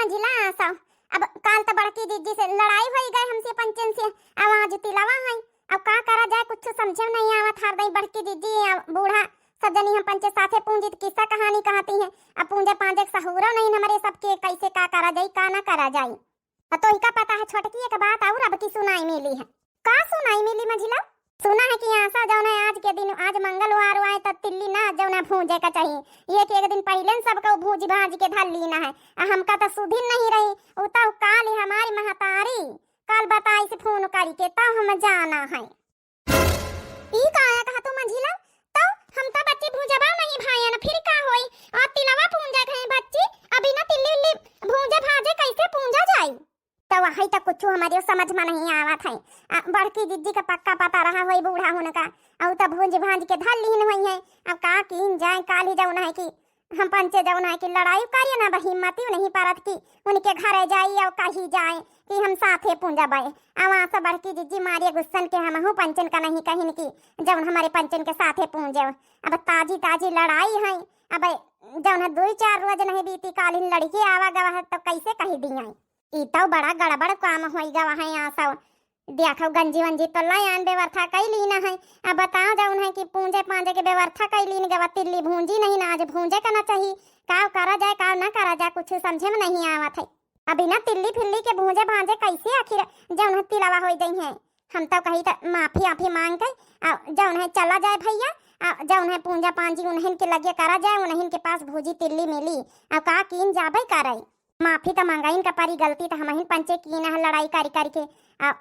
मंझिला आसा। अब काल तो बड़की दीदी से लड़ाई होई गई हमसे पंचन से। अब आज तिलावा है। अब का करा जाए कुछ समझे नहीं आवत। हार दई बड़की दीदी बूढ़ा सब जनी हम पंचे साथे पूंजित किस्सा कहानी कहती हैं। अब पूंजे पांजे सहूरा नहीं हमारे सबके कैसे का करा जाए का ना करा जाए। तो इनका पता है छोटकी एक बात और अब की सुनाई मिली है। का सुनाई मिली मंझिला? सुना है कि आशा जौन है आज के दिन आज मंगलवार आए तब तिल्ली ना जौना भूंजे का चाहिए। एक एक दिन पहले सबको भूज भाज के धर लीना है। हमका तो सुधिन नहीं रही उता काल हमारी महतारी काल बताई से फोन करी के तब हम जाना है। ई काया कहा तू मंझिला? तो हम तो बच्चे भूजबा नहीं भाई ना फिर का होई? और तिलवा पूंजा गए बच्ची अभी ना तिल्ली उल्ली भूंजे भाजे कैसे पूंजा जाई? तो वही तक कुछ हमारे समझ में नहीं आवत है। बड़की दीदी का पक्का पता रहा होई बूढ़ा होने का और तब भूंज भांज के धर लीन हुई है। अब का कीन जाए काल ही जाऊना है कि हम पंचे जाऊना है कि लड़ाई करिए ना हिम्मती नहीं पारत की उनके घर जाई और कहीं जाए कि हम साथे पूंजा बाए। अब सब बड़की दीदी मारिए गुस्सन के हम पंचन का नहीं कहीं की जब हमारे पंचन के साथे पूंजे। अब ताजी ताजी लड़ाई है। अब जब 2-4 रोज नहीं बीती काल लड़की आवा गवा तो कैसे कही दी ई तो बड़ा गड़बड़ काम होई गवा है। यहाँ सब देखो गंजी वंजी तो लायान व्यवस्था कई लीना है। अब बताओ जाऊन है कि पूंजे पांजे के व्यवस्था कई लीन गवा तिल्ली भूंजी नहीं ना आज भूंजे करना चाहिए। का करा जाए का ना करा जाए कुछ समझे में नहीं आवत है। अभी ना तिल्ली फिल्ली के भूंजे भांजे कैसे आखिर जौन है तिलावा हो गई है। हम तो कही तो माफी आफी मांग के जौन है चला जाए भैया जौन है पूंजा पांजी उन्हें के लगे करा जाए उन्हें के पास भूजी तिल्ली मिली। अब का कीन जाबे करे माफी तो मांगाइन का पारी गलती तो हम पंचे की ना लड़ाई करी करके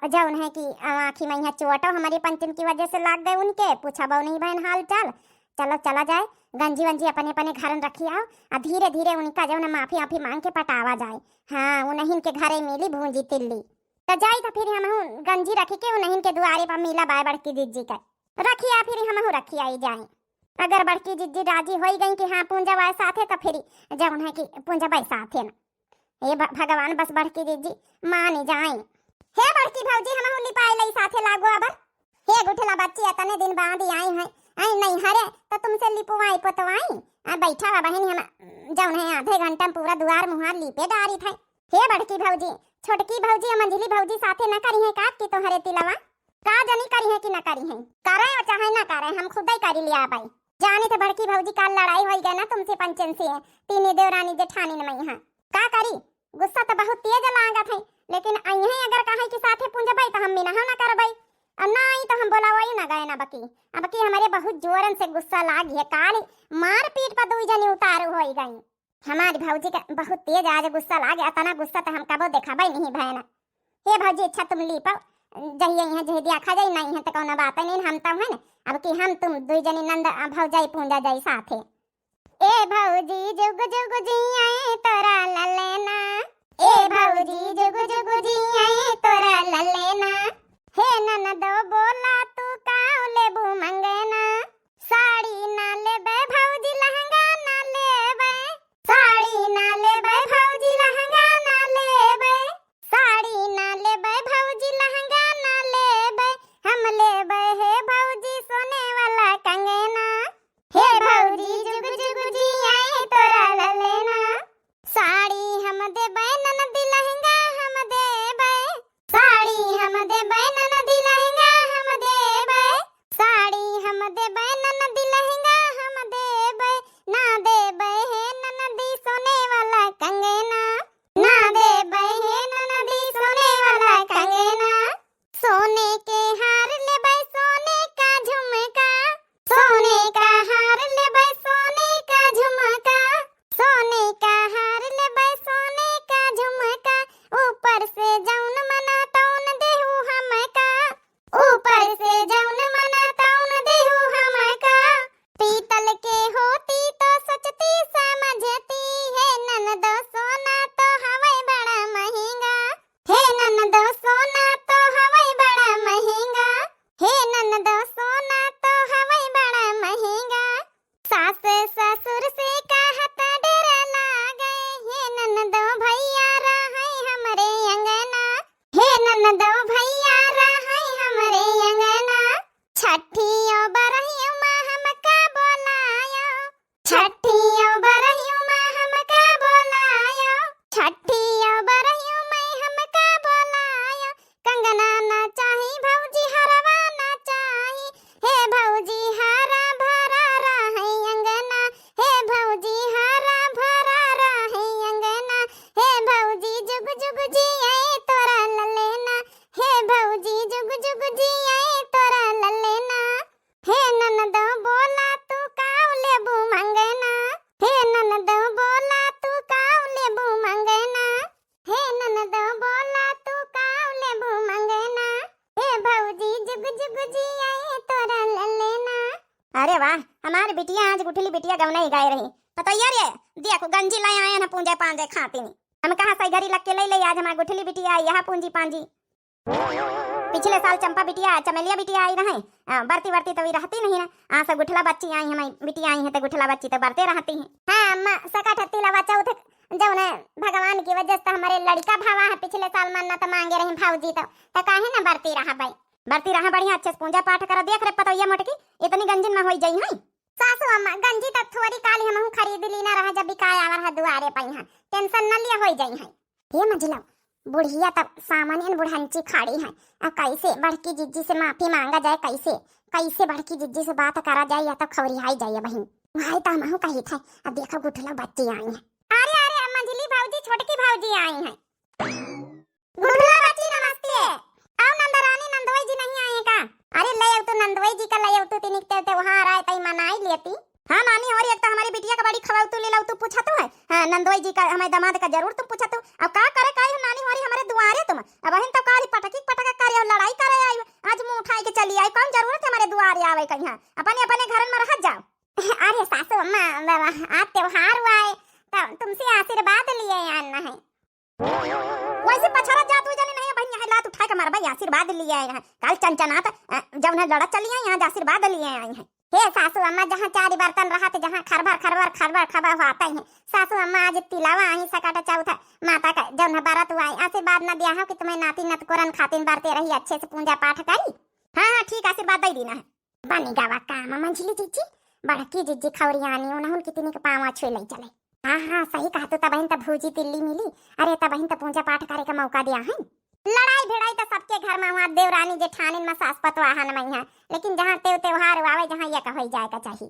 जौन है कि आखी में चोटा हमारे पंचन की वजह से लाग गए उनके पूछा बहु नहीं बहन हाल चाल। चलो चला जाए गंजी वंजी अपने अपने घर रखी आओ और धीरे धीरे उनका जो माफी आफी मांग के पटावा जाए। हाँ उन्हीं के घरे मिली भूंजी तिल्ली तो जाए तो फिर हम गंजी रखी के उन्हीं के द्वारे पर मिला बाय बड़की दीदी का रखिया फिर हम रखी आई जाए। अगर बड़की दीदी राजी हो गई कि हाँ पूंजा बाय साथे तो फिर जौन है कि पूंजा बाय साथे ना ये भगवान बस बड़की दीदी मान जाए। हे बड़की भौजी हम हुली पाए लई साथे लागो अब हे गुठला बच्ची इतने दिन बाद आई है। आई नहीं हरे तो तुमसे लिपवाई पतवाई बैठा हुआ बहन हम जौन है आधे घंटा पूरा दुआर मुहार लिपे डारी थे। हे बड़की भौजी छोटकी भौजी और मंझली भौजी साथे न करी है का कि तोहरे तिलवा का जनी करी है कि न करी है करे और चाहे न करे हम खुद ही करी लिया भाई जाने तो बड़की भौजी काल लड़ाई हो गई ना तुमसे पंचन से तीन देवरानी जेठानी में यहाँ का करी गुस्सा तो बहुत तेज लागत है लेकिन अइहे अगर कहे कि साथे पूंजबई तो हम भी ना करबई और नहीं तो हम बोलावई ना गए ना बकी अब की हमारे बहुत जोरन से गुस्सा लाग है काल मार पीट पर दो जनी उतारू हो गई। हमारी भौजी का बहुत तेज आज गुस्सा लाग गया इतना गुस्सा तो हम कबो देखाबई नहीं भैना। हे भौजी अच्छा तुम ली पाओ जहिए यहाँ जह दिया खा जाई नहीं है तो कौन बात नहीं हम तो है ना अब की हम तुम दो जनी नंद भौजाई पूंजा जाई साथे। ए भौजी जुग जुग जियाए तोरा ललेना ए भौजी जुग जुग जियाए तोरा ललेना हे ननदो बोला तू काऊ लेबू मंगेना साड़ी ना लेबे भौजी लहंगा ना लेबे साड़ी ना लेबे भौजी लहंगा ना लेबे साड़ी ना लेबे भौजी लहंगा ना लेबे हम लेबे हे भौजी सोने वाला कंगना हे भौजी जुग जुग जियाए तोरा ललेना साड़ी हम देबे ननदी लहंगा हम देबे साड़ी हम देबे ननदी लहंगा हम देबे साड़ी हम देबे ननदी लहंगा हम देबे ना देबे हे ननदी सोने वाला कंगना ना देबे हे ननदी सोने वाला कंगना सोने के हार लेबे सोने का झुमका सोने का हार लेबे सोने का झुमका सोने का हार लेबे सोने का झुमका ऊपर से जौन मना तौन देहु हमका ऊपर से जौन मना तौन देहु हमका पीतल के होती तो सचती समझती है ननदो सोना तो हवै बड़ा महंगा हे ननदो सोना तो हवै बड़ा महंगा हे ननदो सोना तो हवै बड़ा महंगा सास ससुर से कहत डर लागे हे ननदो भैया रहे हमरे अंगना हे ननदो भैया रहे हमरे अंगना छठियो बरहियो माँ हमका बोलायो छठियो बरहियो माँ हमका बोलायो छठियो अरे वाह, हमारी बिटिया आज गुठली बिटिया गवना ही गाय रही। पता यार ये देखो गंजी लाए आए ना पूंजे पांजे खाती नहीं। हम कहा सही घरी लग के ले आज हमारी गुठली बिटिया आई यहाँ पूंजी पांजी। पिछले साल चंपा बिटिया चमेलिया बिटिया आई रहे, बरती बरती तो रहती नहीं ना। आज से गुठला बच्ची आई हमारी बिटिया आई है तो गुठला बच्ची तो बरते रहती है। हाँ अम्मा सका ठत्ती लवा चौथ जो ने भगवान की वजह से हमारे लड़का भावा है पिछले साल मन्नत तो मांगे रही भाऊजी तो काहे ना बरती रहा भाई। बरती रहा बढ़िया अच्छे से पूजा पाठ कर देख रे पता ये मोटकी इतनी गंजिन में हो जाई है। सासू अम्मा गंजी तक थोड़ी काली हम खरीद ली ना रहा जब बिकाय आवर है दुआरे पे यहाँ टेंशन न लिया हो जाई है। ये मजला बुढ़िया तब सामान्य बुढ़ांची खाड़ी है। अब कैसे बड़की जिज्जी से माफी मांगा जाए, कैसे कैसे बड़की जिज्जी से बात करा जाए या तो खवरियाई जाए बहन। भाई तो हम कही थे अब देखो गुठला बच्ची आई है। अरे अरे मंझली भाऊजी छोटकी भाऊजी आई है। गुठला बच्ची नमस्ते। आओ नंदरानी नंदोई जी नहीं आए का? अरे ले तो नंदोई जी का ले तो तिनिक ते वहां आए तई मनाई लेती। हाँ नानी और एक तो हमारी बिटिया का बड़ी खवाऊ तू ले लाऊ तू पूछा तो है। हाँ नंदोई जी का हमारे दामाद का जरूर तुम पूछा तो। अब का करे काई नानी होरी हमारे दुआरे तुम अब बहन तो काली पटकी पटका करे और लड़ाई करे आई आज मुंह उठाई के चली आई। कौन जरूरत है हमारे दुआरे आवे कहीं अपने अपने घर में रह जाओ। अरे सासू अम्मा आज त्योहार हुआ है तो तुमसे आशीर्वाद लिए आना है। वैसे पछरा जात हुई जाने नहीं बहन यहाँ लात उठा के मार भाई आशीर्वाद लिए आए हैं। कल चंचनात जब उन्हें लड़ा चली आई यहाँ आशीर्वाद लिए आई हैं। हे सासू अम्मा जहाँ चारी बर्तन रहा थे जहाँ खरबर खरबर खरबर खबर होता ही है। सासू अम्मा आज तिलावा आई सकाटा चौथा माता का जब बारात हुआ आशीर्वाद न दिया हो कि तुम्हें नाती नत कोरन खातिन बरते रही अच्छे से पूजा पाठ करी। हाँ हाँ ठीक आशीर्वाद दे देना है। बनी गावा काम मंझली जीजी बड़की जीजी खवरियानी उन्होंने कितनी के पाँव छुए ले चले। हाँ हाँ सही कहा तो बहन तब भूजी तिल्ली मिली। अरे तब बहन तब पूजा पाठ करे का मौका दिया है। लड़ाई भिड़ाई तो सबके घर में हुआ देवरानी जेठानी में सास पतवाहन में है लेकिन जहाँ त्योहार आवे जहाँ यह हो जाए का चाहिए।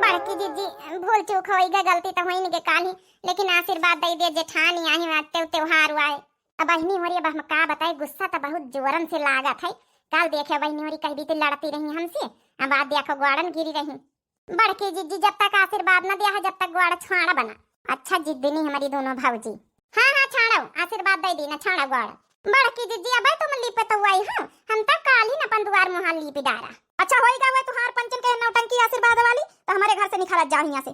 बड़की जीजी भूल चूक होगा गलती तो हुई नहीं काली लेकिन आशीर्वाद दे दिए जेठानी आई त्योहार हुआ है। अब बहनी हो रही अब हम का बताए गुस्सा तो बहुत जोरन से लागत है। कल देखे बहनी हो रही कहीं भी लड़ती रही हमसे अब बात देखो ग्वाड़न गिरी रही। बड़की जीजी जब तक आशीर्वाद न दिया है जब तक ग्वाड़ा छाड़ा बना। अच्छा जिद्दी हमारी दोनों भाऊजी। हाँ हाँ छाड़ो आशीर्वाद दे देना छाड़ा ग्वाड़ा। बड़की जीजी अब तुम लिपे तो हुई हो हम तक काल ही न अपन दुआर मुहा लिपी डारा। अच्छा होएगा वो तुहार पंचन के नौटंकी आशीर्वाद वाली तो हमारे घर से निकाला जाओ यहाँ से।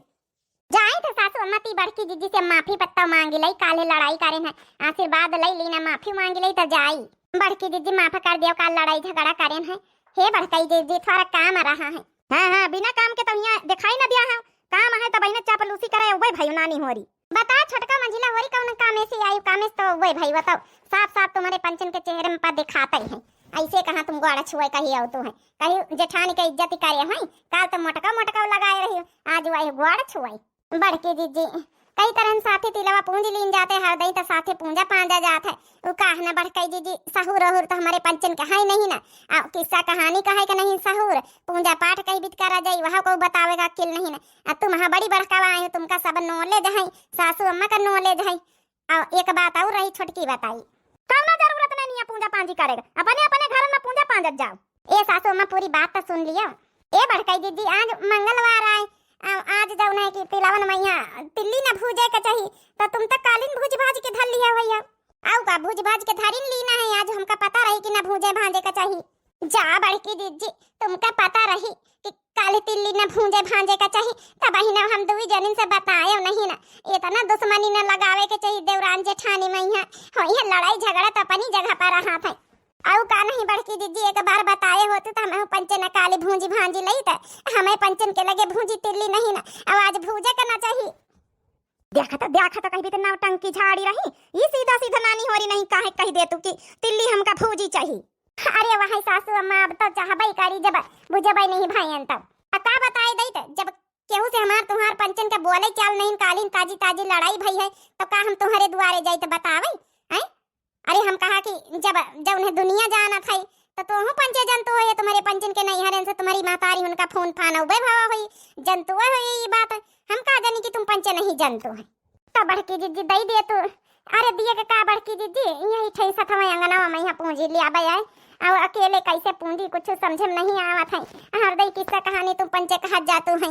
जाए तो सासू अम्मा ती बड़की जीजी से माफी पत्ता मांगी लई काले लड़ाई करे है आशीर्वाद लई लीना माफी मांगी लई तो जाई। बड़की जीजी माफ कर दियो काल लड़ाई झगड़ा करे है। हे बड़की जीजी थोड़ा काम आ रहा है। हाँ हाँ बिना काम के तो यहाँ दिखाई न दिया है काम है तो बहन चापलूसी करे वही भाई नानी हो रही। बता छोटका मंजिला हो रही कौन काम ऐसे आई काम तो वही भाई बताओ साफ साफ तुम्हारे पंचन के चेहरे में पर दिखाता ही है। ऐसे कहाँ तुम ग्वाड़ा छुए कहीं आओ तो है कहीं जेठानी का इज्जत करे है। काल तो मोटका मोटका लगाए रही आज वही ग्वाड़ा छुआई। बड़के जीजी कई तरह साथे तिलवा पूंज लीन जाते हैं दई तो साथे पूंजा पांजा जात है। वो कहना बड़कई जीजी सहूर अहूर तो हमारे पंचन का है नहीं ना किस्सा कहानी का है कि नहीं सहूर पूंजा पाठ कहीं बीत करा जाई वहाँ को बतावेगा किल नहीं ना। तुम हाँ बड़ी बड़कावा आई तुमका सब नॉलेज है सासू अम्मा का नॉलेज है। एक बात और रही छोटकी बताई कौन जरूरत नहीं है पूंजा पांजी करेगा अपने अपने घर में पूंजा पांजत जाओ। ए सासू अम्मा पूरी बात तो सुन लिया। ए बड़कई जीजी आज मंगलवार आए आज जाऊ ना कि तिलावन मैया तिल्ली न भूजे का चाहिए तो तुम तक कालीन भूज भाज के धर लिया भैया आओ का भूज भाज के धरिन लीना है। आज हमका पता रही कि न भूजे भाजे का चाहिए। जा बड़की दीदी तुमका पता रही कि काली तिल्ली न भूजे भाजे का चाहिए तब ही ना हम दुई जनिन से बताए नहीं ना इतना दुश्मनी न लगावे के चाहिए। देवरान जेठानी मैया हो यह लड़ाई झगड़ा तो अपनी जगह पर रहा था आउ का नहीं बड़की दीदी एक बार बताए होते तो हमें पंचन काली भूंजी भांजी लई तो हमें पंचन के लगे भूंजी तिल्ली नहीं ना अब आज भूजे करना चाहिए। देखा तो कहीं भी तो नाव टंकी झाड़ी रही ये सीधा सीधा नानी हो रही नहीं काहे कह दे तू कि तिल्ली हमका भूजी चाहिए। अरे वहाँ सासू अम्मा अब तो चाहबई करी जब बुझबई नहीं भाई तब का बताए दई तो जब केहू से हमार तुम्हार पंचन के बोले चाल नहीं कालीन ताजी ताजी लड़ाई भई है तो का हम तुम्हारे दुआरे जाई तो बतावे हैं। अरे हम कहा कि जब उन्हें दुनिया जाना था तो तुम पंचे जंतु है तुम्हारे पंचन के नहीं हरन से तुम्हारी मातारी उनका फोन फाना उबे भावा हुई जंतु है ये बात हम कहा जानी कि तुम पंचे नहीं जंतु है। तो बड़की जीजी दई दे तू अरे दिए के का बड़की जीजी यही ठई सथवा अंगनावा में यहाँ पूंजी लिया बया और अकेले कैसे पूंजी कुछ समझ में नहीं आवत है। हर दई किस्सा कहानी तुम पंचे कहा जातू है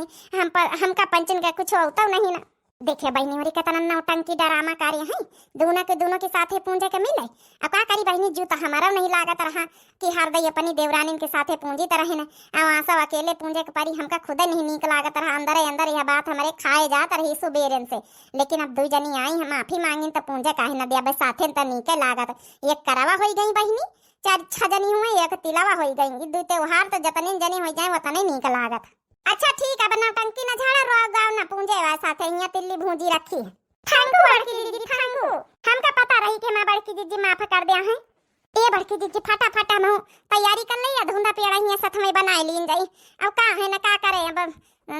हमका पंचन का कुछ होता नहीं ना। देखिए बहनी होरी कितना नौटंकी डरामा कार्य है। दोनों के साथे पूंजे के मिले। अब का करी बहनी, जू तो हमारा नहीं लागत रहा कि हर दई अपनी देवरानी के साथे पूंजी तरह न सब अकेले पूंजे के परी हमका खुद नहीं नीक लागत रहा। अंदर यह बात हमारे खाए जात रही सुबेरन से। लेकिन अब दू जनी आई हम माफी मांगिन तो पूंजे काहे न दिया, बस साथे तो नीके लागत। एक करावा हो गई बहनी, 4-6 जनी हुए, एक तिलावा हो गई। दू त्योहार तो जतने जनी हो जाए उतने नीक लागत। अच्छा ठीक है, बना टंकी न झाड़ा रो गाँव न पूंजे वा साथे यहाँ तिल्ली भूजी रखी है। थैंकू बड़की दीदी थैंकू, हमका पता रही कि मैं बड़की दीदी माफ कर दिया है। ए बड़की दीदी फटाफट हम तैयारी कर ली, धुंधा पेड़ा यहाँ साथ में बनाए लीन जाई। अब का है न का करे, अब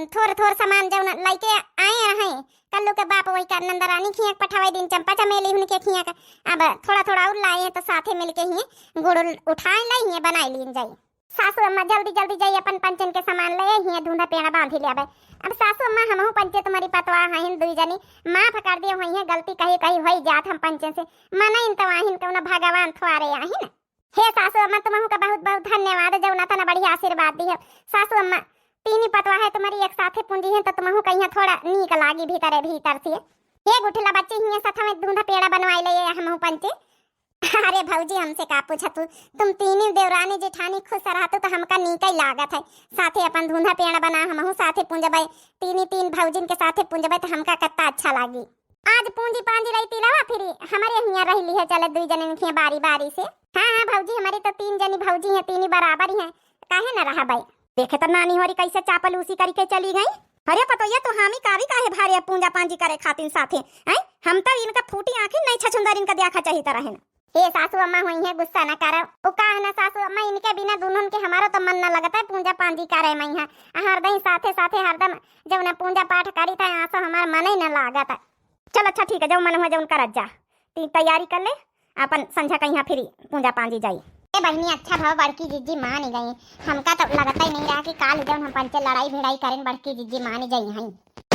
थोड़ सामान जो लइके आए रहे कल्लू के बाप वही का नंदरानी खिया पठावे दिन चंपा चमेली उनके खिया का। अब थोड़ा और लाए तो साथे मिलके ही गुड़ उठाए लाई बनाए लीन जाई। सासू अम्मा जल्दी जाइए अपन पंचन के सामान ले हिया धुंधा पेड़ा बांध ले। अब सासू अम्मा हमहु पंचे तुम्हारी पतवा हइन दुई जनी माफ कर दियो होई है, गलती कही होई जात हम पंचन से मना इन तवाहिन कौन भगवान थवारे आहिन। हे सासू अम्मा तुमहु का बहुत बहुत धन्यवाद, जौना तना बढ़िया आशीर्वाद दी है। सासू अम्मा तीन पतवा है तुम्हारी एक साथे पूंजी है तो तुमहु कहिया थोड़ा नीक लागी भीतर से। हे गुठला बच्ची हिया साथ में धुंधा पेड़ा बनवाई ले हमहु पंचे। अरे भौजी हमसे का पूछा तुम तीनों देवरानी जेठानी खुश रहते तो हमका नीक ही लागत है। साथे अपन धुंधा पेड़ा बना हमहु साथे पूंजबे, तीन भौजिन के साथे पूंजबे तो हमका कितना अच्छा लागी। आज पूंजी पांजी रही तिलावा फिर हमारे यहाँ रही है, चले दुई जने खिया बारी से। हाँ भौजी हमारी तो 3 जनी भौजी है, 3 बराबर ही है, काहे न रहा भाई। देखे तो नानी होरी कैसे चापल उसी करके चली गई। अरे पतो ये तो हामी कावी काहे भारे पूंजा पांजी करे खातिन साथे हैं। हम तो इनका फूटी आंखें नहीं छछुंदर इनका देखा चाहिए तरह है। हे सासू अम्मा हुई है गुस्सा न करो, ओ का है ना सासू अम्मा, इनके बिना दुल्हन के हमारा तो मन न लगता है पूंजा पांजी करे मैं यहाँ हरदम साथे हरदम जब न पूंजा पाठ करी था यहाँ से हमारा मन ही न लागत। चल अच्छा ठीक है, जब मन हुआ जब करत जा तैयारी कर ले, अपन संझा कहीं फिर पूंजा पांजी जाई। ए बहनी अच्छा भाव बड़की जीजी मान गई, हमका तो लगता ही नहीं रहा कि काल जब हम पंचे लड़ाई भिड़ाई करें बड़की जीजी मान गई हैं।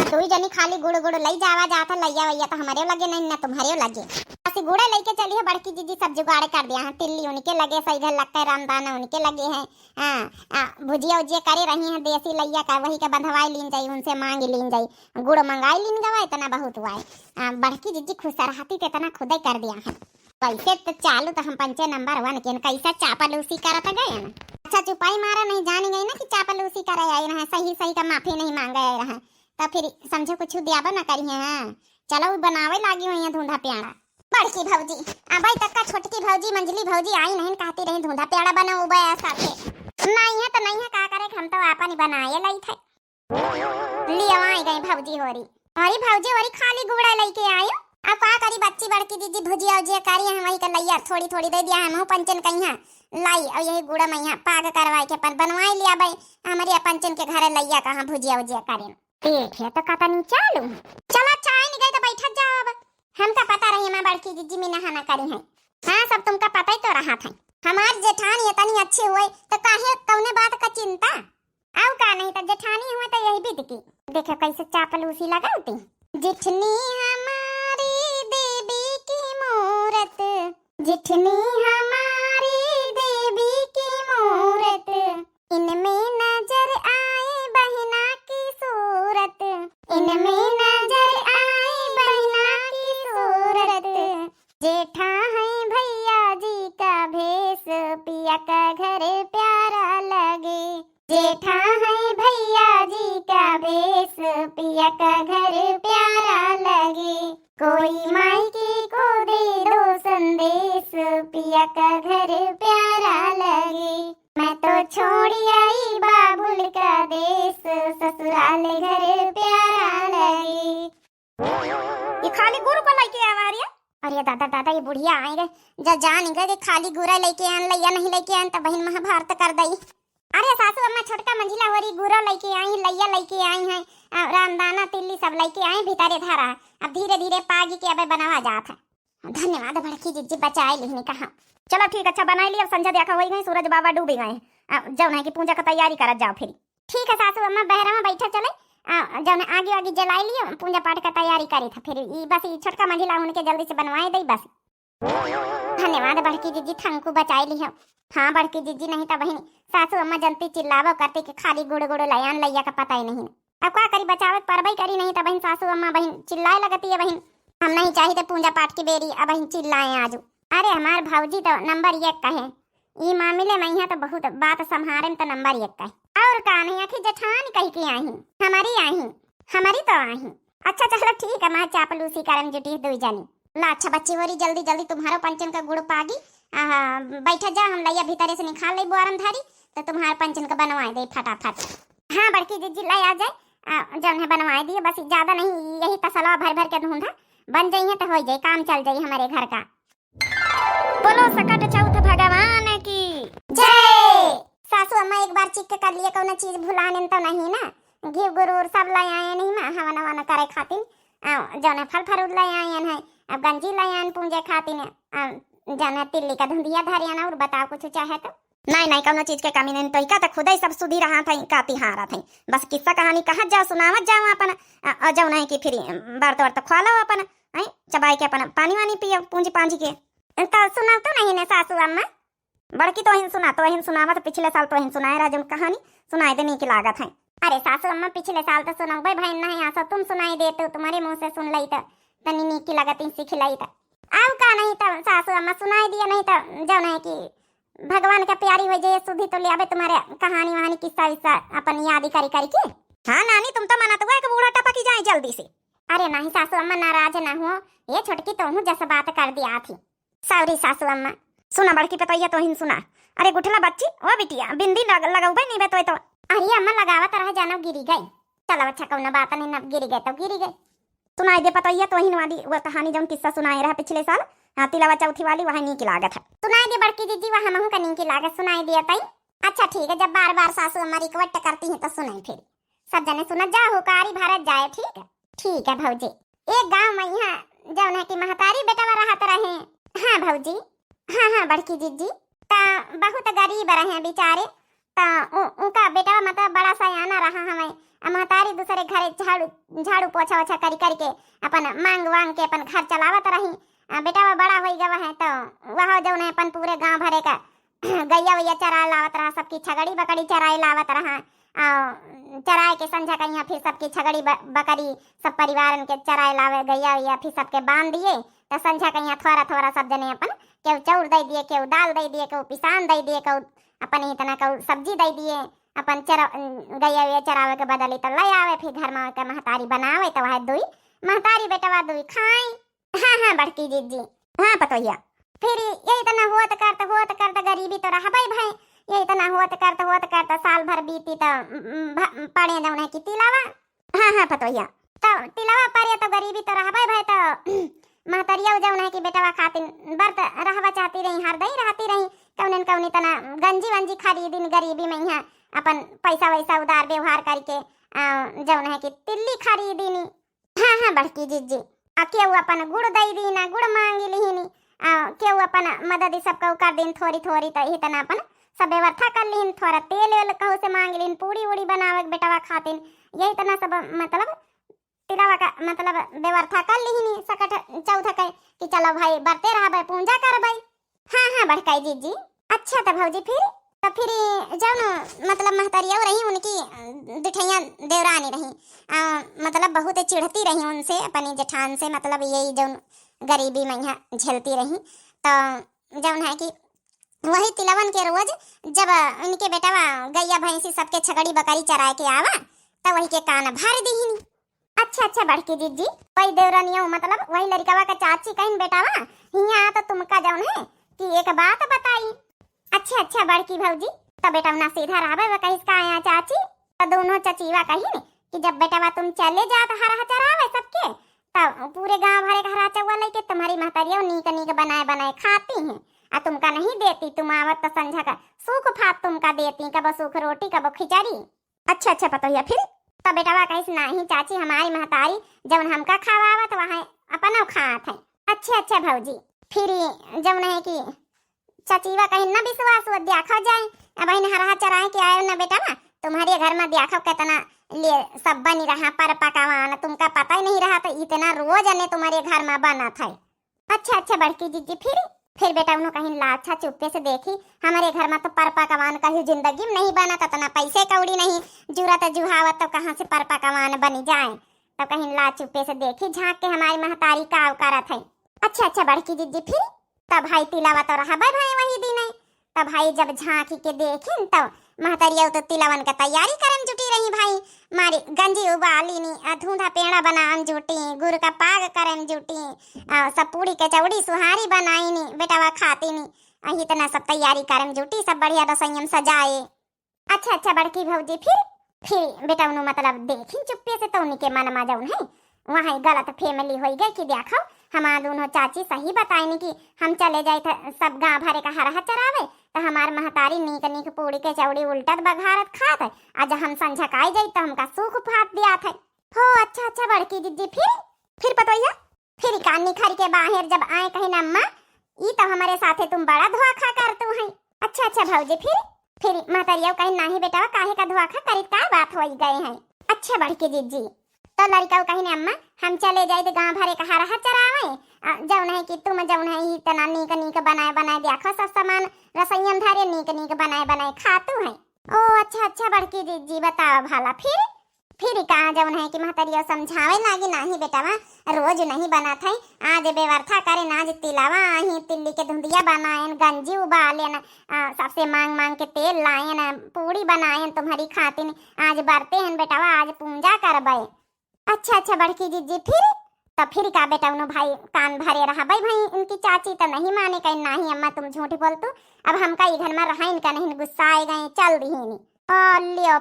दो जनी खाली गुड़ लई जावा जाता लैया वैया तो हमारे लगे नहीं ना तुम्हारे लगे। ऐसे गुड़ा लेके चली है बड़की जीजी, सब जुगाड़ कर दिया है। तिल्ली उनके लगे, सही घर लगता है रामदाना उनके लगे हैं। भुजिया उजिया करे रही हैं देसी लैया का, वही का बंधवाई लीन जाई, उनसे मांग लीन जाई, गुड़ मंगाई लीन गवा, इतना बहुत हुआ है। बड़की जीजी खुश रहती तो इतना खुद ही कर दिया है। कैसे तो चालू तो हम पंचे नंबर 1 के कैसा चापलूसी करता गए ना। अच्छा चुपाई मारा नहीं जानी गई ना कि चापलूसी करे आई रहा, सही का माफी नहीं मांगा रहा तो फिर समझो कुछ दियाबा ना करी है। चलो बनावे लागी हुई है धुंधा पेड़ा। बड़की भौजी अबई तक का छोटकी भौजी मंजली भौजी आई नहीं, कहती रही धुंधा पेड़ा बनाओ बया साथे। नहीं है तो नहीं है, का करे हम तो आपन बनाए लाई थे। लिया आई गई भौजी होरी, अरे भौजी होरी खाली गुड़ा लेके आयो। अब का करी बच्ची बड़की दीदी भुजिया उजिया करी है, वही का लैया थोड़ी दे दिया है पंचन कहिया लाई, और यही गुड़ा मैया पाग करवाए के अपन बनवाई लिया भाई हमारे पंचन के घर लैया कहाँ भुजिया उजिया करें। ठीक है तो कता नहीं चालू, चलो चाय नहीं गई तो बैठा जाओ। अब हमका पता रही मैं बड़की जीजी में नहाना करी है। हाँ सब तुमका पता ही तो रहा था। हमार जेठानी इतनी अच्छी हुए तो काहे कौने बात का चिंता, आओ का नहीं तो जेठानी हुए तो यही बीत की। देखो कैसे चापलूसी लगाती। जिठनी हमारी देवी की मूरत, जिठनी हमारी देवी की मूरत, इनमें नजर आए बहना की सूरत, इनमें नजर आए बहना की सूरत। जेठा है भैया जी का भेष, पिया का घर प्यारा लगे। जेठा है भैया जी का भेष, पिया का घर प्यारा लगे। कोई मायके को दे दो संदेश, पिया का घर प्यारा लगे। मैं तो छोड़ी आई बाबुल का देश, ससुराल घर प्यारा लगे। ये खाली गुरु को लेके आ रही है। अरे दादा ये बुढ़िया आएंगे जब जान गए खाली गुरा लेके आन लैया नहीं लेके आन तो बहन महाभारत कर दई। अरे सासू अम्मा छोटका मंजिला होरी गुरा लेके आई, लैया लेके आई हैं, रामदाना तिल्ली सब लेके आए भीतरे धारा। अब धीरे धीरे पागी के अबे बनावा जात है। धन्यवाद बड़की जीजी बचाए लिखने कहा। चलो ठीक अच्छा बनाई ली। अब संध्या देखा हो गई, सूरज बाबा डूबे गए। अब जब है कि पूजा का तैयारी कर जाओ फिर। ठीक है सासू अम्मा बहरा में बैठा चले, जब आगे जलाई लियो पूजा पाठ का तैयारी करी था फिर बस छोटका मंजिला उनके जल्दी से बनवाए दई बस। धन्यवाद बड़की जीजी थंकू बचाई ली हो। हाँ बड़की जीजी नहीं तो बहनी सासू अम्मा जनती चिल्लावो करती कि खाली गुड़ लयान लैया का पता ही नहीं। अब का करी, बचावत परबई करी, नहीं तो बहन सासू अम्मा बहन चिल्लाए लगती है बहन। हम नहीं चाहिए पूजा पाठ की बेरी अब बहन चिल्लाए आजू। अरे हमार भौजी तो नंबर 1 का है, ई मामले में यहाँ तो बहुत बात संभारे में तो नंबर 1 का है। और का नहीं आखिर जेठान कही की आई हमारी तो आई। अच्छा चलो ठीक है, मैं चापलूसी करम जुटी दो जानी। ला अच्छा बच्ची होरी, जल्दी जल्दी तुम्हारो पंचन का गुड़ पागी। बैठा जा, हम लैया भीतरे से निकाल ले बुआरम धारी, तो तुम्हारे पंचन का बनवाए दे फटाफट। हाँ बड़की जीजी लाई आ जाए, जौन है बनवाए दिए, बस ज्यादा नहीं, यही तसलवा भर भर के ढूंढा बन जाइए तो हो जाए, काम चल जाए हमारे घर का। बोलो सकट चौथ भगवान की जय। सासू अम्मा एक बार चिक कर लिए, कौन चीज भुलाने तो नहीं ना, घी गुरूर सब लाई आए नहीं ना हवन हवन करे खातिर, जौन फल फरूद लाई आए हैं, अब गंजी लाई आए पूंजे खातिर, जौन तिल्ली का धुंधिया धरियाना। और बताओ कुछ चाहे तो। नहीं कौनो चीज के कमी नहीं, तो का तो खुद ही सब सुधी रहा था, का तिहारा था, बस किस्सा कहानी कहत जाओ, सुनावत जाओ अपन, जौन है कि फिर बर्त वर्त खा लो अपन, चबाई के अपन पानी वानी पियो पूंजी पांजी के। तो सुनाओ तो नहीं ने सासू अम्मा, बड़की तो हिन सुना, तो हिन सुनावत पिछले साल तो हिन सुनाए राजन कहानी, सुनाई देने की लागत है। अरे सासू अम्मा पिछले साल तो सुनाओ भाई, भाई नहीं आसा तुम सुनाई देते हो, तुम्हारे मुंह से सुन लई तो तनी नी की लागत सीख लई तो आव का नहीं तो सासू अम्मा सुनाई दिया, नहीं तो जौन है कि भगवान का प्यारी हो जाए सुधी तो ले आवे तुम्हारे कहानी वहानी किस्सा विस्सा अपन याद करी करी के। हाँ नानी तुम तो मना तो एक बूढ़ा टपकी जाए जल्दी से। अरे नहीं सासू अम्मा नाराज ना हो, ये छोटकी तो हूँ जैसा बात कर दिया थी, सॉरी सासू अम्मा। सुना बड़की पतैया तो हिन सुना, अरे गुठला बच्ची ओ बिटिया बिंदी लगाऊ भाई नहीं बे तो अरे अम्मा लगावत रह जाना गिरी गई, चलो अच्छा कौन बात नहीं, न गिरी गए तो गिरी गए। सुनाई दे पतैया तो हिन वाली वो कहानी जौन किस्सा सुनाए रहा पिछले साल, हाँ तिलावा चौथी वाली, वहाँ नी की लागत है। सुनाई दे बड़की जीजी, वहाँ महू का नी की लागत सुनाई दिया तई। अच्छा ठीक है, जब बार बार सासू अम्मा रिक्वेस्ट करती हैं तो सुनाई, फिर सब जने सुना जा हुकारी भारत जाए। ठीक है भौजी। एक गाँव में यहाँ जौन है कि महतारी बेटा रहत रहे। हाँ भौजी, हाँ बड़की जीजी, ता बहुत गरीब रहे बेचारे, ता उनका बेटा मतलब बड़ा सा आना रहा हमें, महतारी दूसरे घरे झाड़ू पोछा ओछा करी करके अपन मांग वांग के अपन घर चलावत रही। बेटा बड़ा हो गया है तो वह जो है अपन पूरे गांव भरे का गैया वैया चराए लावत रहा, सबकी छगड़ी बकड़ी चराए लावत रहा, चराए के संझा कहीं फिर सबकी छगड़ी बकरी सब परिवार के चराए लावे गैया वैया, फिर सबके बांध दिए, तो संझा कहीं थोड़ा थोड़ा सब जने अपन केहू चाउर दे दिए, केहू दाल दे दिए, केहू पिसान दे दिए, केहू अपन इतना केहू सब्जी दे दिए, अपन गैया वैया चरावे के बदली तो ले आवे, फिर घर में के महतारी बनावे तो वह दुई महतारी बेटवा दुई खाई। हाँ बड़की जीजी, हाँ पतोहिया, फिर ये इतना होत करते गरीबी तो रहा भाई, ये इतना होत करते साल भर बीती तो पड़े जौन है कि तिलावा। हाँ पतोहिया, तो तिलावा पड़े तो गरीबी तो रहा भाई, तो महतरिया जौन है कि बेटवा खातिर बर्त रहवा चाहती रही, हर दही रहती रही, कौन कौनी तना गंजी वंजी खरीदी गरीबी में यहाँ अपन पैसा वैसा उधार व्यवहार करके जौन है कि तिल्ली खरीदी नी। हाँ बड़की जीजी, केहू अपन गुड़ दई दी ना, गुड़ मांगी ली, केहू अपन मदद सबको कर दिन थोड़ी थोड़ी, तो इतना अपन सब व्यवस्था कर लीन, थोड़ा तेल वेल कहू से मांग लीन, पूड़ी उड़ी बनावे बेटवा खातिर, यही इतना सब मतलब तिलावा का मतलब व्यवस्था कर ली सकट चौथा के कि चलो भाई बरते रहा पूजा कर भाई। हाँ बड़काई जीजी। अच्छा तो भौजी फिर जौन मतलब महतरिया रही, उनकी दिठैया देवरानी रही, मतलब बहुत चिढ़ती रही उनसे, अपनी जेठान से, मतलब यही जौन गरीबी में यहाँ झेलती रही, तो जौन है कि वही तिलवन के रोज जब उनके बेटवा गैया भैंसी सबके छगड़ी बकरी चराए के आवा, तो वही के कान भर दी। अच्छा बड़की जीजी, वही देवरानिया मतलब वही लड़कवा का चाची कहीं बेटावा यहाँ तो तुमका जौन है कि एक बात बताई। अच्छा बड़की भौजी, तो बेटा ना सीधा रहा वह कहीं का आया चाची, तो दोनों चचीवा कही कि जब बेटा तुम चले जात हरा चरावे सबके, तब पूरे गांव भरे का हरा चौवा लेके तुम्हारी महतारिया नीक बनाए खाती हैं, आ तुमका नहीं देती, तुम आवत तो संझा का सूख फात तुमका देती, कब सूख रोटी कब खिचड़ी। अच्छा पतोहिया, फिर तो बेटा कहीं नहीं चाची, हमारी महतारी जब हमका खावावत वहाँ अपना खात है। अच्छा भौजी, फिर जब है कि चचीवा कहीं न विश्वास वो देखा जाए, अब हरा चराए के आयो न बेटा ना, तुम्हारे घर में देखो कितना लिए सब बनी रहा पर पकावान, तुमका पता ही नहीं रहा, तो इतना रोज ने तुम्हारे घर में बना था। अच्छा बड़की जीजी, फिर फिर बेटा उन्हों कहीं लाछा चुप्पे से देखी हमारे घर में तो पर पकवान कहीं जिंदगी में नहीं बना, तो तना पैसे कौड़ी नहीं जरूरत जुहावत, तो कहाँ से पर पकवान बनी जाए। तो कहीं ला चुप्पे से देखी झाँक के हमारी महतारी का अवकारत है। अच्छा बड़की जीजी फिर तब भाई तिलावा तो रहा भाई वही दिन है। तब भाई जब झांकी के देखिन तो महतरिया तो तिलवन का तैयारी करम जुटी रही भाई, मारी गंजी उबाली नी, धुंधा पेड़ा बनाम जुटी, गुड़ का पाग करम जुटी, सब पूड़ी के चौड़ी सुहारी बनाई नी, बेटा वह खाती नी, इतना सब तैयारी करम जुटी, सब बढ़िया रसोईम सजाए। अच्छा बड़की भौजी फिर बेटा उन्होंने मतलब देखी चुप्पे से तो उनके मन में जाऊन है वहाँ गलत फैमिली हो गई कि देखो हमार दोनों चाची सही बताई कि हम चले जाए थे सब गाँव भरे का हरा चरावे, तो हमार महतारी नीक पूड़ी के चौड़ी उल्टत बघारत खात है, आज हम संझकाई जाई तो हमका सूख फाट दिया था। हो अच्छा बड़की जीजी फिर पतोइया फिर कानी खर के बाहर जब आए कहीं अम्मा ई तो हमारे साथे तुम बड़ा धोखा करतू है। अच्छा भौजी फिर महतरिया कहीं नहीं बेटा काहे का धोखा करी का बात हो गए हैं। अच्छा बड़की जीजी तो लड़का कहीं अम्मा हम चले जाए तो गाँव भरे का हरा चरावे, जौन है कि तुम जौन है इतना नीक बनाए देखो सब सामान रसोईम धारे नीक बनाए खातू है। ओ अच्छा बड़की जीजी बताओ भाला फिर कहाँ जौन है कि महतरिया समझावे लागी नहीं बेटा रोज नहीं बना था, आज बेवर्था करे आज तिलावा ही तिल्ली के धुंदिया बनाए, गंजी उबाले न, सबसे मांग के तेल लाए न, पूड़ी बनाए तुम्हारी खातिर, आज बरते हैं बेटा आज पूजा करबे। अच्छा बड़की जीजी फिर का बेटा उन्हों भाई कान भरे रहा भाई इनकी चाची तो नहीं माने कहीं नहीं अम्मा तुम झूठ बोलतू, अब हमका इधर में रहा इनका नहीं गुस्सा आए गए चल दी और लियो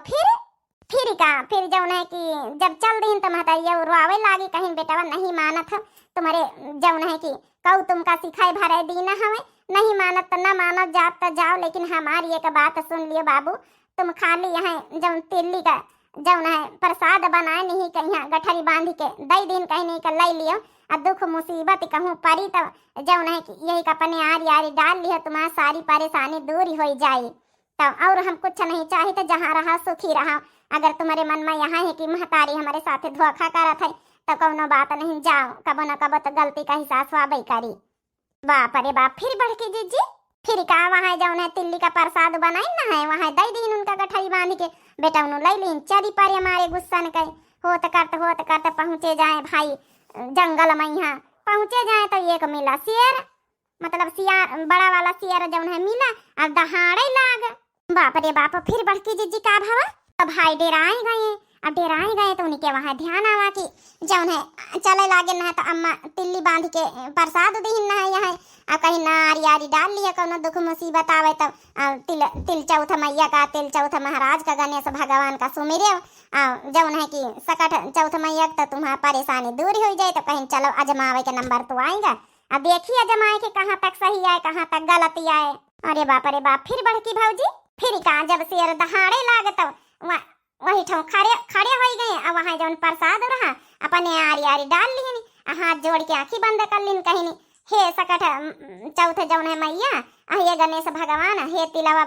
फिर जौन है कि जब चल दी तो महतारिया रोवे लागी कहीं बेटा नहीं मानत है तुम्हारे जौन है कि कहू तुमका सिखाई भरे दी न हमें नहीं मानत तो न मानत जात तो जाओ, लेकिन हमारी एक बात सुन लियो बाबू, तुम खाली यहाँ जौन तिल्ली का जौन है प्रसाद बनाए नहीं कहीं गठरी बांध के दई दिन कहीं नहीं कर लै लियो, और दुख मुसीबत कहूँ परी तो जौन है कि यही अपने आरी डाल लियो, तुम्हारा सारी परेशानी दूर हो जाए। तो और हम कुछ नहीं चाहे तो जहाँ रहा सुखी रहा, अगर तुम्हारे मन में यहाँ है कि महतारी हमारे साथ धोखा करत है तो कोनो बात नहीं, जाओ कबो न कबो तो गलती का हिसाब स्वाबई करी। बाप रे बाप फिर बड़की जीजी फिर का वहाँ जौन है तिल्ली का प्रसाद बनाई ना है वहाँ दई दिन उनका गठरी बांध के बेटा उन्होंने लै लीन चरी पारे हमारे गुस्सा न कहे होत करते पहुँचे जाए भाई जंगल में, यहाँ पहुँचे जाए तो एक मिला शेर, मतलब सियार बड़ा वाला शेर जौन है मिला अब दहाड़े लाग। बाप रे बाप फिर बड़की जीजी का भावा अब भाई डेराए गए तो उनके वहाँ ध्यान आवा कि जौन है चले लागे न तो अम्मा तिल्ली बांध के प्रसाद दीन न है यहाँ, अब कहीं नारी डाल लिया कोनो दुख मुसीबत आवे तो तिल चौथ मैया का तिल चौथ महाराज का गणेश भगवान का सुमिरे, जौन है कि सकट चौथ मैया तो तुम्हारा परेशानी दूर हो जाए, तो कहीं चलो अजमावे के नंबर तो आएगा, अब देखिए अजमाए के कहाँ तक सही आए कहाँ तक गलती आए। अरे बाप फिर बड़की भौजी फिर कहा जब शेर दहाड़े लागे तो वही ठो खड़े हो गए, अब वहाँ जौन प्रसाद रहा अपने आरी डाल ली, हाथ जोड़ के आँखी बंद कर लीन कहीं हे सकट चौथ जौन है मैया, ये गणेश भगवान, हे तिलवा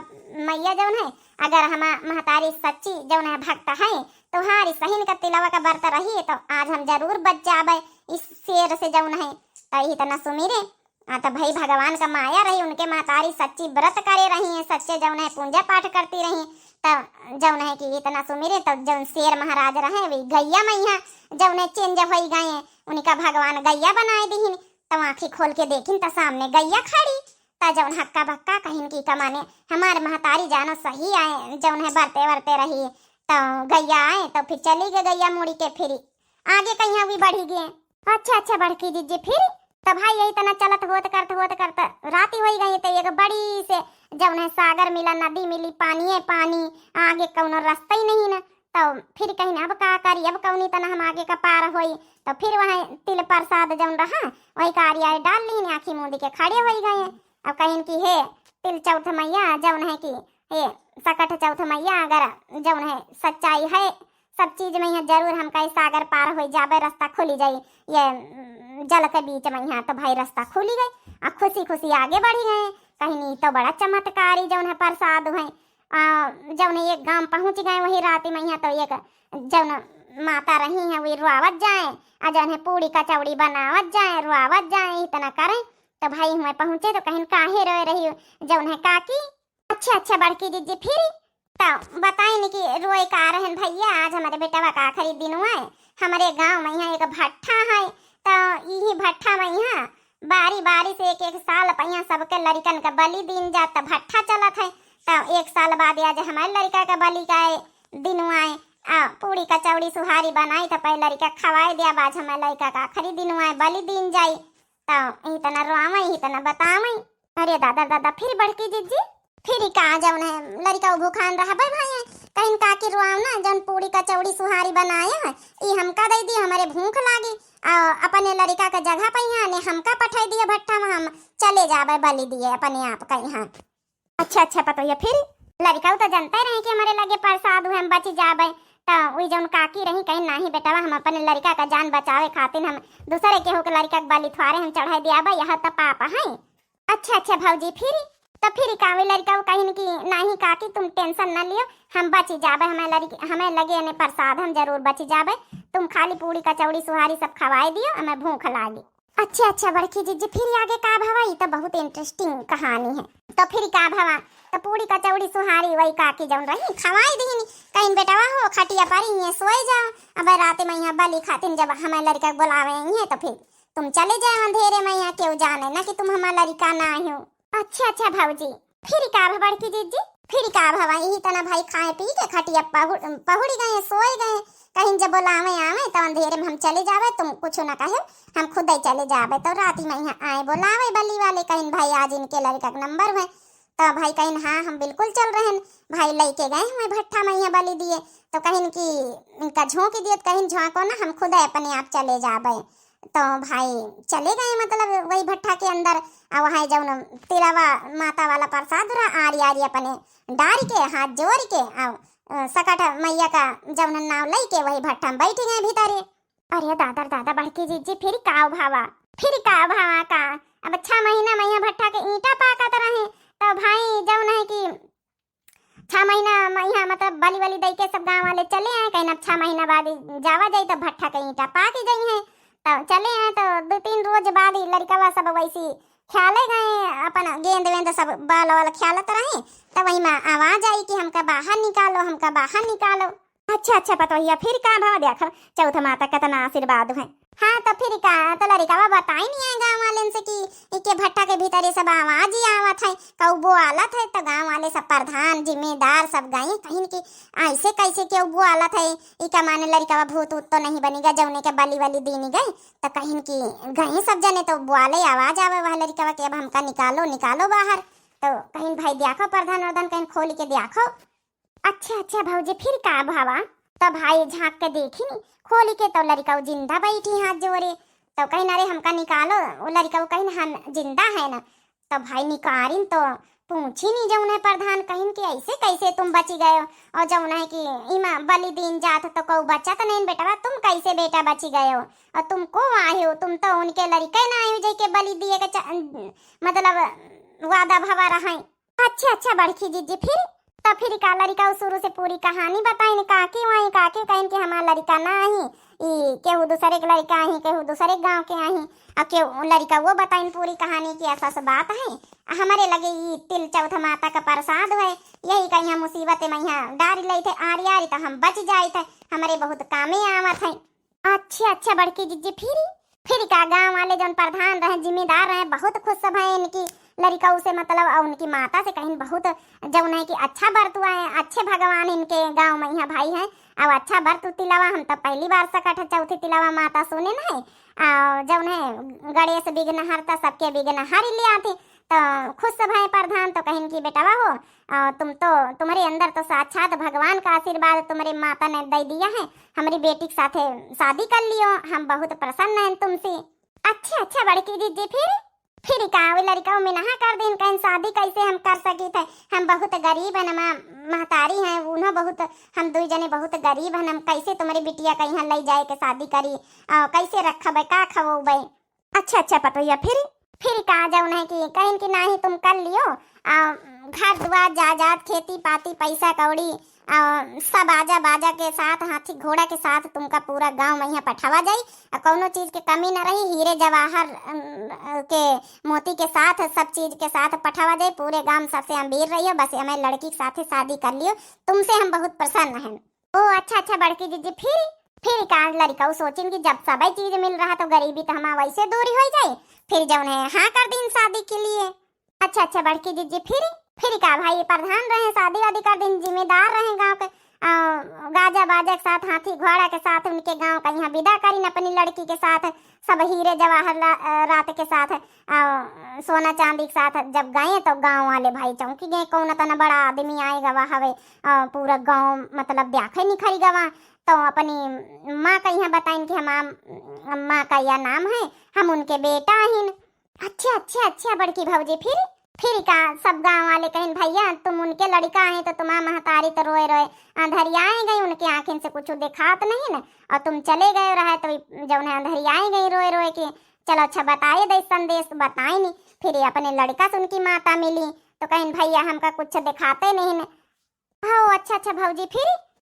मैया जौन है, अगर हम महतारी सच्ची जौन है भक्त है तो हारी सहीन का तिलवा का व्रत रही तो आज हम जरूर बच जाबे इस शेर से जौन है, तो इतना सुमिरे तो भाई भगवान का माया रही, उनके महतारी सच्ची व्रत करे रही है, सच्चे जौन है पूजा पाठ करती रही, तो जौन है कि इतना सुमिरे तो जौन शेर महाराज रहे वही गैया मैया जौन है चेंज हो गए, उनका भगवान गैया बनाए दीन, तो आँखी खोल के देखिन तो सामने गैया खड़ी, तो जौन हक्का बक्का कहीं की कमाने हमारे महतारी जानो सही आए जौन है बरते रही, तो गैया आए तो फिर चली गई गैया मुड़ी के फिर आगे कहीं भी बढ़ी गए। अच्छा बड़की जीजी फिर तो भाई यही तना चलत होत करते राती हो गई, तो एक बड़ी से जौन है सागर मिला, नदी मिली, पानी आगे कौनो रास्ता ही नहीं ना, तो फिर कहीं अब का करी, अब कौनी तना हम आगे का पार होई, तो फिर वहाँ तिल प्रसाद जौन रहा वही कारिया डाल ली, आँखी मूंद के खड़े हो गए। अब कहीं की हे तिल चौथ मैया जौन है कि हे सकट चौथ मैया अगर जौन है सच्चाई है सब चीज में यहाँ जरूर हम कहीं सागर पार हो जाबे, रास्ता खुली जाये ये जल के बीच में यहाँ, तो भाई रास्ता खुली गई, अब खुशी आगे बढ़ी गए, कहीं नहीं तो बड़ा चमत्कारी जौन है प्रसाद है, जौन एक गांव पहुँच गए वही राती में यहाँ, तो एक जौन माता रही है वही रुआवत जाए, जौन है पूड़ी कचौड़ी बनावत जाए रुआवत जाए, इतना करें तो भाई हुए पहुंचे तो कहीं काहे रोए रही हो जौन है काकी। अच्छा अच्छा बड़की दीदी फिर तो बताई नहीं कि रोए का रहन भैया आज हमारे बेटा का आखिरी दिन हुआ है। हमारे गांव में यहाँ एक भट्ठा है तो यही भट्ठा में यहाँ बारी बारी से एक एक साल पहिया सबके लड़कन का बलि दिन जाता भट्ठा चलत है। तो एक साल बाद आज हमारे लड़का का बलि का दिन हुआ है। पूरी कचौड़ी सुहारी बनाई तो पहले लड़का खवाई दिया बाद हमारे लड़का का आखिरी दिन हुआ है बलि दिन जाई तो इतना रोआवई इतना बतावई। अरे दादा दादा फिर बड़की जीजी फिर का जौन है लड़का भूखान रहा भाई कहीं काकी रुआव ना जौन पूरी कचौड़ी सुहारी बनाया है ये हमका दे दी हमारे भूख लागी अपने लड़का का जगह पे यहाँ ने हमका पठाई दिया भट्ठा में हम चले जावे बलि दिए अपने आप का यहाँ। अच्छा अच्छा पता है फिर लड़का तो जानते रहे कि हमारे लगे प्रसाद हुए हम बच जावे तो वही जौन काकी रही कहीं नहीं बेटा हम अपने लड़का का जान बचावे खातिर हम दूसरे केहू के लड़का के बलि थुआरे हम चढ़ाई दिया यह तो पापा है। अच्छा अच्छा भाजी फिर तो फिर कावे लड़का कहीं कि नहीं काकी तुम टेंशन न लियो हम बच जावे हमें लगे ने प्रसाद हम जरूर बच जावे तुम खाली पूरी कचौड़ी सुहारी सब खवाई दियो हमें भूख लागी। अच्छा अच्छा बड़की जीजी फिर आगे का भवा ये तो बहुत इंटरेस्टिंग कहानी है। तो फिर का भवा तो पूरी कचौड़ी सुहारी वही काकी जौन रही खवाई दी कहीं बेटवा हो खटिया पर ये सोए जाओ अब रात में यहाँ बलि खातिर जब हमें लड़का बुलावे तो फिर तुम चले जाओ अंधेरे में यहाँ क्यों जाने ना कि तुम हमारा लड़का ना हो। अच्छा अच्छा भाजी फिर का बड़की जीजी फिर का भवा यही तना भाई खाए पी के खटिया पहुड़ी गए सोए गए कहीं जब बुलावे आवे तो अंधेरे में हम चले जावे तुम कुछ ना कहे हम खुद ही चले जावे तो रात में यहाँ आए बुलावे बलि वाले कहीं भाई आज इनके लड़का का नंबर है तो भाई कहीं हाँ हम बिल्कुल चल रहे हैं भाई लेके गए हमें भट्ठा में यहाँ बलि दिए तो कहीं की इनका झोंक दिए कहीं झोंको ना हम खुद अपने आप चले जावे तो भाई चले गए मतलब वही भट्ठा के अंदर वहाँ जौन तिलवा माता वाला प्रसाद रहा आरी आरी अपने डारी के हाथ जोड़ के सकट मैया का जौन नाव लई के वही भट्ठा में बैठ गए भीतर। अरे दादा दादा बड़की जीजी फिर का भावा का अब 6 महीना मैया भट्ठा के ईंटा पाकत रहे तो भाई जौन है कि 6 महीना मैया मतलब बलि वली दई के सब गाँव वाले चले आए कहीं अब 6 महीना बाद जावा जाए तो भट्ठा के ईंटा पाक गई है तो चले आए तो 2-3 रोज बाद ही लड़का सब वैसी ख्याले गए अपन गेंद वेंद सब बाल वाल ख्यालत रहे तो वही में आवाज आई कि हमका बाहर निकालो। अच्छा अच्छा पता है फिर का भाव देख चौथ माता कितना आशीर्वाद है। हाँ तो फिर का तो लड़का बताई नहीं है गाँव वाले से कि इके भट्ठा के भीतर ये सब आवाज ही आवत है कौबो आलत है तो गाँव वाले सब प्रधान जिम्मेदार सब गए कहीं की ऐसे कैसे क्यों वो आलत है इका माने लड़का भूत उत तो नहीं बनेगा जौने के बलि वाली दीनी गई तो कहीं की गए सब जने तो बुआले आवाज आवे वह लड़का के अब हमका निकालो बाहर तो कहीं भाई देखो प्रधान वर्धन कहीं खोल के देखो। अच्छा अच्छा भाजी फिर का भावा तो भाई झाँक के देखी नहीं खोली के तो लड़का जिंदा बैठी हाथ जोड़े तो कहीं अरे हमका निकालो वो लड़का कहीं हम जिंदा है ना तो भाई निकारिन तो पूछी नहीं जौन है प्रधान कहीं कि ऐसे कैसे तुम बची गए और जौन है कि इमा बलि दिन जात तो कौ बच्चा तो नहीं बेटा तुम कैसे बेटा बची गए हो और तुम को आए हो तुम तो उनके लड़के ना आए हो जाके बलि दिए का मतलब वादा भवा रहा। अच्छा अच्छा बड़की जीजी फिर फिर का लड़का शुरू से पूरी कहानी बताई काकी वही काकी कहीं कि हमारा लड़का ना आई केहू दूसरे के लड़का आई केहू दूसरे गांव के आई और केहू लड़का वो बताई पूरी कहानी की ऐसा सब बात है हमारे लगे ये तिल चौथ माता का प्रसाद है यही कहीं मुसीबत में यहाँ डारी ले थे आरी आरी तो हम बच जाए थे हमारे बहुत कामे आवत है। अच्छा अच्छा बड़की जीजी फिर का गाँव वाले जो प्रधान रहे जिम्मेदार रहे बहुत खुश सब है इनकी लड़का से मतलब और उनकी माता से कहीं बहुत जौन है कि अच्छा बरतुआ है अच्छे भगवान इनके गांव में यहाँ भाई है और अच्छा बरतु तिलावा हम तो पहली बार सकट चौथी तिलावा माता सुने ना है जौन है गणेश विघ्न हरता सबके विघ्न हर ले आते तो खुश सब है प्रधान तो कहीं की बेटा हो तुम तो तुम्हारे अंदर तो साक्षात भगवान का आशीर्वाद तुम्हारे माता ने दे दिया है हमारी बेटी के साथ शादी कर लियो हम बहुत प्रसन्न हैं तुमसे। अच्छा अच्छा बड़की दीदी फिर का लड़का में नहा कर दिन कहीं शादी कैसे हम कर सकी थे हम बहुत गरीब है महतारी हैं उन्हों बहुत हम 2 जने बहुत गरीब हैं हम कैसे तुम्हारी बिटिया कहीं ले जाए के शादी करी कैसे रखबे का खवोबे। अच्छा अच्छा पतोया फिर का जौन है कि कहीं कि नहीं तुम कर लियो घर दुआर जायदाद खेती पाती पैसा कौड़ी सब आजा बाजा के साथ हाथी घोड़ा के साथ तुमका पूरा गांव मैया पठावा जाई। कौनो चीज के कमी न रही, हीरे जवाहर के मोती के साथ सब चीज के साथ पठावा जाई। पूरे गांव सबसे अमीर रहियो, बस हमें लड़की के साथ शादी कर लियो, तुमसे हम बहुत प्रसन्न हैं। ओ अच्छा बड़की दीदी, फिर का लड़का सोचिन कि जब सब चीज मिल रहा तो गरीबी तो हमारा वैसे दूरी हो जाए, फिर जौन है हाँ कर दिन शादी के लिए। अच्छा बड़की दीदी, फिर का भाई प्रधान रहे, शादी वादी कर दिन, जिम्मेदार रहे गांव के, गाजा बाजा के साथ हाथी घोड़ा के साथ उनके गांव का यहाँ विदा करीन अपनी लड़की के साथ, सब हीरे जवाहर रात के साथ सोना चांदी के साथ जब गए तो गांव वाले भाई चौंकी गए, कौन तना बड़ा आदमी आए गवा हवे, पूरा गांव मतलब ब्याखे नहीं खरी गवा। तो अपनी माँ का यहाँ बताइन कि हम माँ का यह नाम है, हम उनके बेटा हैं। अच्छा बड़की भौजी, फिर का सब गांव वाले कहें भैया तुम उनके लड़का हैं तो तुम्हारा महतारी तो रोए अंधरियाए गई, उनके आंखें से कुछ दिखात नहीं न, और तुम चले गए रहे तो जब उन्हें अंधरियाए गई रोए कि चलो अच्छा बताइए दे संदेश, बताए नहीं। फिर अपने लड़का से उनकी माता मिली तो कहें भैया हमका कुछ दिखाते नहीं न। हाँ अच्छा भौजी,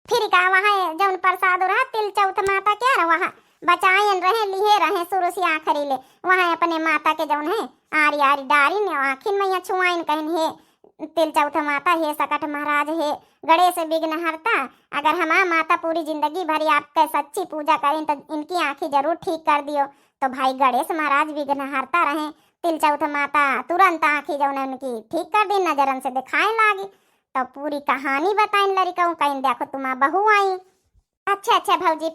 फिर का वहाँ जब प्रसाद रहा तिल चौथ माता क्या वहाँ बचाएन रहे लिए रहे शुरू से आखिरी ले, वहाँ अपने माता के जौन है आरी डारी ने आखिर मैया छुआइन कहन हे तिल चौथ माता हे सकट महाराज हे गणेश विघ्न हरता, अगर हमारा माता पूरी जिंदगी भरी आपके सच्ची पूजा करें तो इनकी आंखें जरूर ठीक कर दियो। तो भाई गणेश महाराज विघ्न हरता रहे, तिल चौथ माता तुरंत आंखें जौन उनकी ठीक कर दी, नजरन से दिखाए लागी। तो पूरी कहानी बताइन लड़का कहीं देखो तुम्हारा बहू आई। अच्छा भौजी,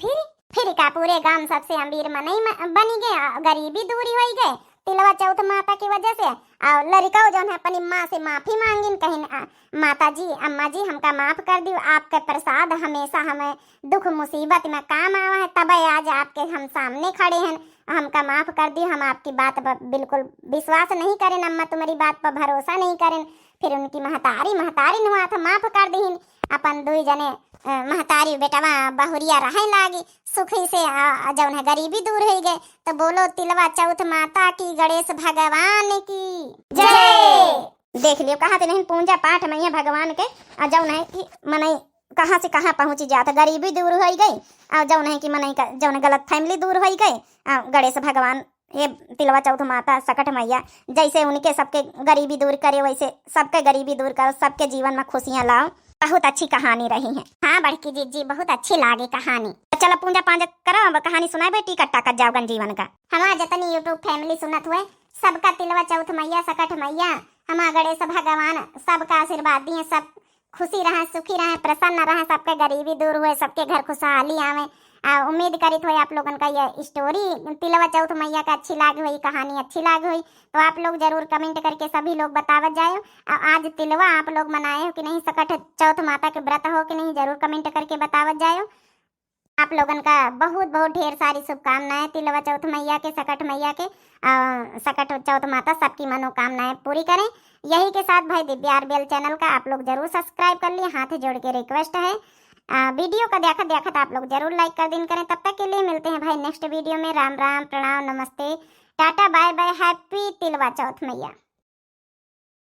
फिर का पूरे गांव सबसे अमीर मनई बनी गए, गरीबी दूरी हो गए तिलवा चौथ माता की वजह से। और लड़का जो है अपनी माँ से माफी मांगिन, कहीं माता जी अम्मा जी हमका माफ कर दियो, आपके प्रसाद हमेशा हमें दुख मुसीबत में काम आवा है, तब आज आपके हम सामने खड़े हैं, हमका माफ कर दियो, हम आपकी बात पर बिल्कुल विश्वास नहीं करें, अम्मा तुम्हारी बात पर भरोसा नहीं करें। फिर उनकी महतारी हुआ था माफ कर दीन, अपन दुई जने महतारी बेटवा बहुरिया रहे लागी सुखी से, जौन है गरीबी दूर हो गए। तो बोलो तिलवा चौथ माता की, गणेश भगवान की जय। देख लियो कहा नहीं पूजा पाठ मैया भगवान के, जौन है कि मनई कहाँ से कहाँ पहुंची जाता, गरीबी दूर हो गई, और जौन है कि मनई का जौन गलत फैमिली दूर हो गई। गणेश भगवान ये तिलवा चौथ माता सकट मैया जैसे उनके सबके गरीबी दूर करे वैसे सबके गरीबी दूर करो, सबके जीवन में खुशियाँ लाओ। बहुत अच्छी कहानी रही है। हाँ बड़की जी बहुत अच्छी लागे कहानी। चलो पूजा पांजा करो, अब कहानी सुनाए बेटी कट्टा कर जाओगन जीवन का। हमारा जितनी यूट्यूब फैमिली सुनत हुए सबका तिलवा चौथ मैया सकट मैया हमारा गणेश भगवान सबका आशीर्वाद दिए, सब खुशी रहे सुखी रहे प्रसन्न रहे, सबके गरीबी दूर हुए, सबके घर खुशहाली आवे। उम्मीद करित हुई आप लोगन का ये स्टोरी तिलवा चौथ मैया का अच्छी लाग हुई, कहानी अच्छी लाग हुई तो आप लोग जरूर कमेंट करके सभी लोग बतावत जाए। आज तिलवा आप लोग मनाए हो कि नहीं, सकट चौथ माता के व्रत हो कि नहीं, जरूर कमेंट करके बतावत जाए। आप लोगन का बहुत ढेर सारी शुभकामनाएं तिलवा चौथ मैया के, सकट मैया के, सकट चौथ माता सबकी मनोकामनाएं पूरी करें। यही के साथ भाई दिव्या आरबीएल चैनल का आप लोग जरूर सब्सक्राइब कर लिए, हाथ जोड़ के रिक्वेस्ट है। वीडियो का देखत आप लोग जरूर लाइक कर दिन करें। तब तक के लिए मिलते हैं भाई नेक्स्ट वीडियो में। राम राम, प्रणाम, नमस्ते, टाटा, बाय बाय, हैप्पी तिलवा चौथ मैया।